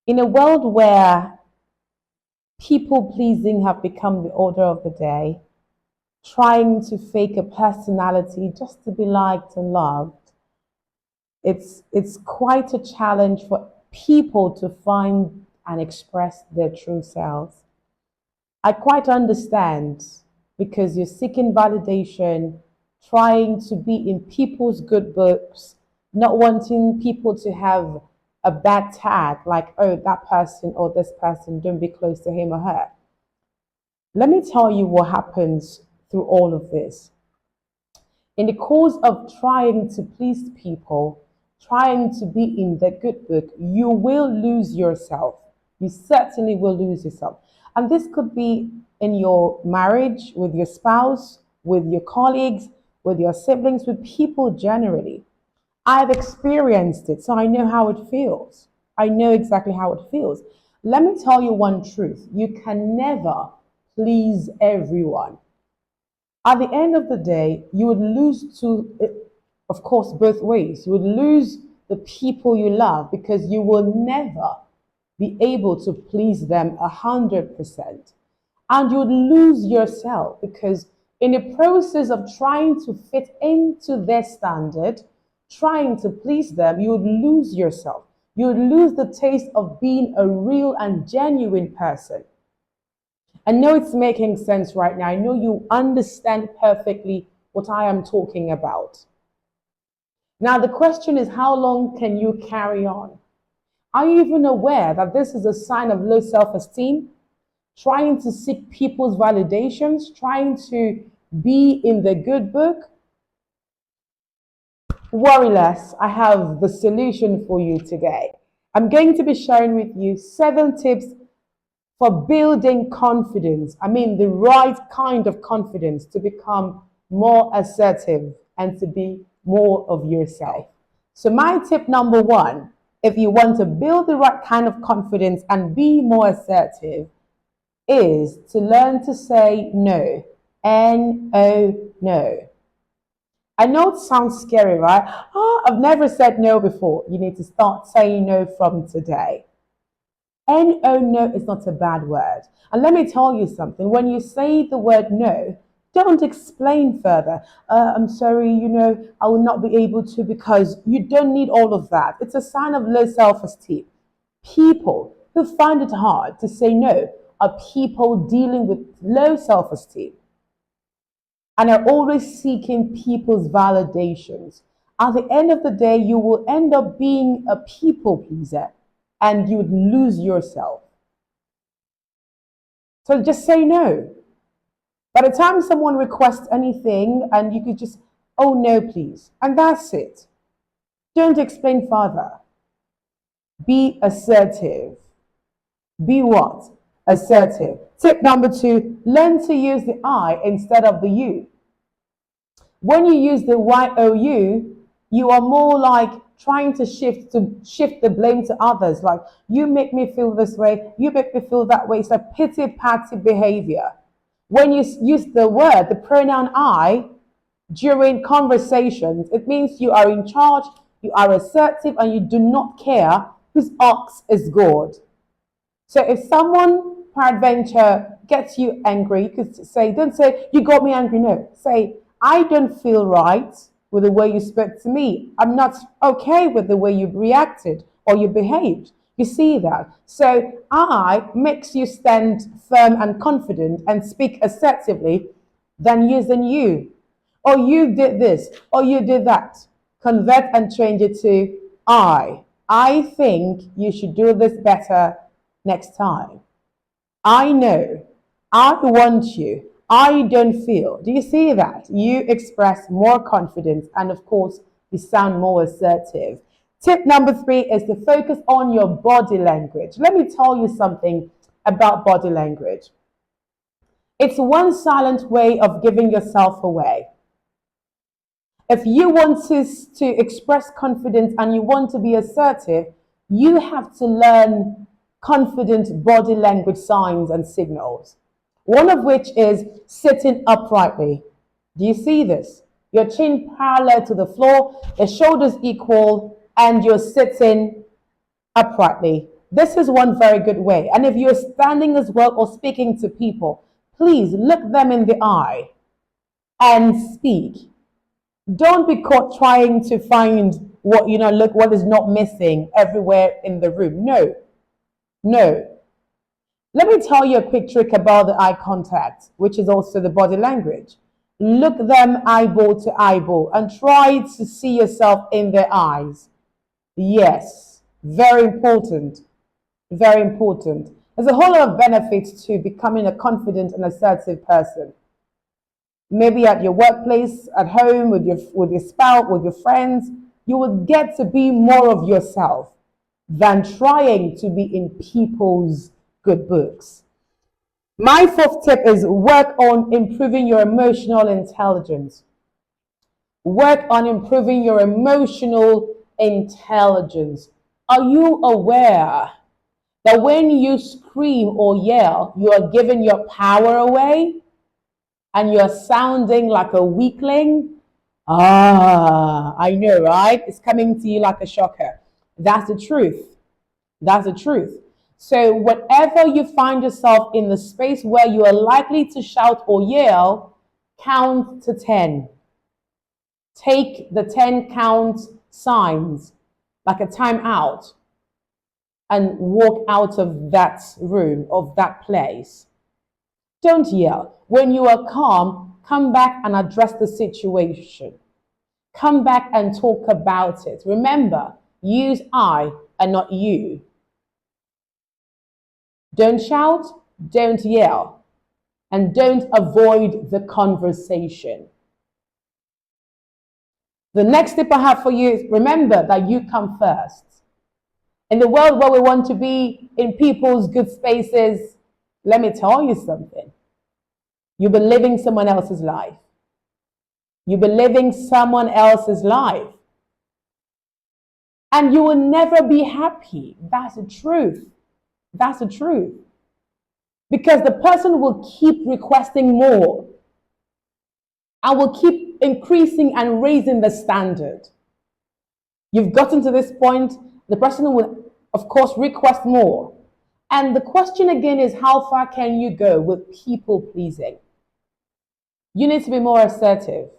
In a world where people pleasing have become the order of the day, trying to fake a personality just to be liked and loved, it's quite a challenge for people to find and express their true selves. I quite understand because you're seeking validation, trying to be in people's good books, not wanting people to have a bad tag like, oh, that person or this person, don't be close to him or her. Let me tell you what happens through all of this. In the course of trying to please people, trying to be in the good book, you will lose yourself. You certainly will lose yourself. And this could be in your marriage, with your spouse, with your colleagues, with your siblings, with people generally. I've experienced it, so I know how it feels. I know exactly how it feels. Let me tell you one truth: you can never please everyone. At the end of the day, you would lose of course, both ways. You would lose the people you love because you will never be able to please them 100%. And you would lose yourself because in the process of trying to fit into their standard, trying to please them, you would lose yourself. You would lose the taste of being a real and genuine person. I know it's making sense right now. I know you understand perfectly what I am talking about. Now, the question is, how long can you carry on? Are you even aware that this is a sign of low self esteem? Trying to seek people's validations, trying to be in the good book? Worry less, I have the solution for you today. I'm going to be sharing with you 7 tips for building confidence. I mean, the right kind of confidence to become more assertive and to be more of yourself. So, my tip number one, if you want to build the right kind of confidence and be more assertive, is to learn to say no. N-O, no. I know it sounds scary, right? Oh, I've never said no before. You need to start saying no from today. No, no is not a bad word. And let me tell you something. When you say the word no, don't explain further. I'm sorry, I will not be able to, because you don't need all of that. It's a sign of low self-esteem. People who find it hard to say no are people dealing with low self-esteem and are always seeking people's validations. At the end of the day, you will end up being a people pleaser and you would lose yourself. So just say no. By the time someone requests anything, and you could just, oh no, please. And that's it. Don't explain further. Be assertive. Be what? Assertive. Tip number 2, learn to use the I instead of the you. When you use the YOU, you are more like trying to shift the blame to others. Like, you make me feel this way, you make me feel that way. It's like pity party behavior. When you use the pronoun I during conversations, it means you are in charge, you are assertive, and you do not care whose ox is gored. So if someone, peradventure, gets you angry, you could say, don't say, you got me angry. No, say, I don't feel right with the way you spoke to me. I'm not okay with the way you reacted or you behaved. You see that? So I makes you stand firm and confident and speak assertively than using you. Or you did this, or you did that. Convert and change it to I. I think you should do this better next time. I know. I want you. I don't feel. Do you see that? You express more confidence and, of course, you sound more assertive. Tip number 3 is to focus on your body language. Let me tell you something about body language. It's one silent way of giving yourself away. If you want to express confidence and you want to be assertive, you have to learn confident body language signs and signals. One of which is sitting uprightly. Do you see this? Your chin parallel to the floor, the shoulders equal, and you're sitting uprightly. this is one very good way. And if you're standing as well or speaking to people, please look them in the eye and speak. Don't be caught trying to find what, look what is not missing everywhere in the room. No, no. Let me tell you a quick trick about the eye contact, which is also the body language. Look them eyeball to eyeball and try to see yourself in their eyes. Yes, very important. Very important. There's a whole lot of benefits to becoming a confident and assertive person. Maybe at your workplace, at home, with your spouse, with your friends, you will get to be more of yourself than trying to be in people's good books. My fourth tip is work on improving your emotional intelligence. Work on improving your emotional intelligence. Are you aware that when you scream or yell, you are giving your power away and you're sounding like a weakling? I know, right? It's coming to you like a shocker. That's the truth. That's the truth. So whenever you find yourself in the space where you are likely to shout or yell, count to 10. Take the 10 count signs like a timeout and walk out of that room, of that place. Don't yell. When you are calm, come back and address the situation. Come back and talk about it. Remember, use I and not you. Don't shout, don't yell, and don't avoid the conversation. The next tip I have for you is remember that you come first. In the world where we want to be in people's good spaces, let me tell you something. You've been living someone else's life. You've been living someone else's life. And you will never be happy. That's the truth. That's the truth. Because the person will keep requesting more and will keep increasing and raising the standard. You've gotten to this point, the person will, of course, request more. And the question again is, how far can you go with people pleasing? You need to be more assertive.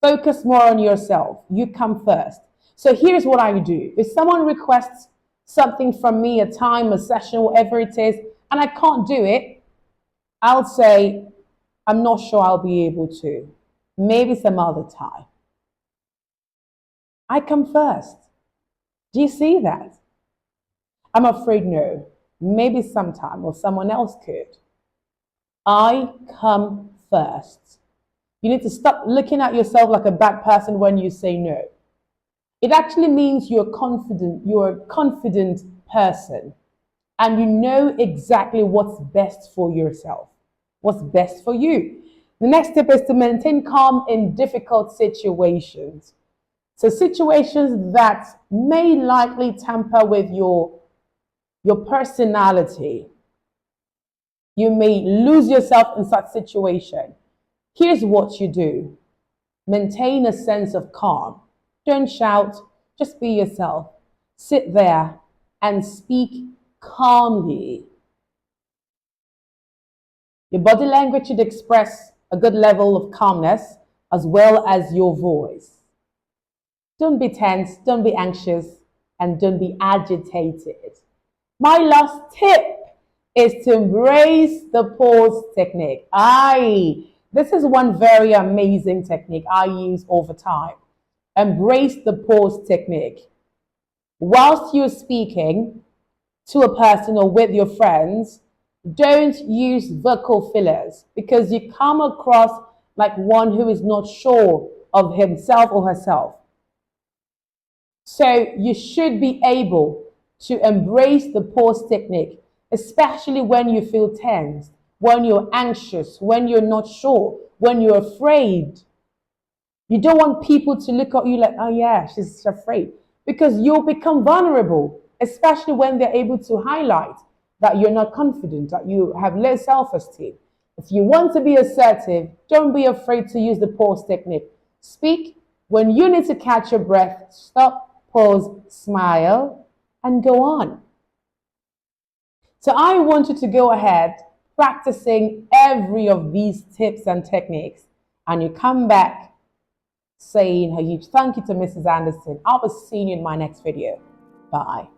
Focus more on yourself. You come first. So here's what I do. If someone requests something from me, a time, a session, whatever it is, and I can't do it, I'll say, I'm not sure I'll be able to. Maybe some other time. I come first. Do you see that? I'm afraid no. Maybe sometime or someone else could. I come first. You need to stop looking at yourself like a bad person when you say no. It actually means you're confident. You're a confident person. And you know exactly what's best for yourself. What's best for you. The next tip is to maintain calm in difficult situations. So situations that may likely tamper with your personality. You may lose yourself in such situation. Here's what you do. Maintain a sense of calm. Don't shout, just be yourself. Sit there and speak calmly. Your body language should express a good level of calmness as well as your voice. Don't be tense, don't be anxious, and don't be agitated. My last tip is to embrace the pause technique. This is one very amazing technique I use all the time. Embrace the pause technique. Whilst you're speaking to a person or with your friends, don't use vocal fillers because you come across like one who is not sure of himself or herself. So you should be able to embrace the pause technique, especially when you feel tense, when you're anxious, when you're not sure, when you're afraid. You don't want people to look at you like, oh yeah, she's afraid. Because you'll become vulnerable, especially when they're able to highlight that you're not confident, that you have low self-esteem. If you want to be assertive, don't be afraid to use the pause technique. Speak when you need to catch your breath, stop, pause, smile, and go on. So I want you to go ahead practicing every of these tips and techniques, and you come back saying a huge thank you to Mrs. Anderson. I'll be seeing you in my next video. Bye.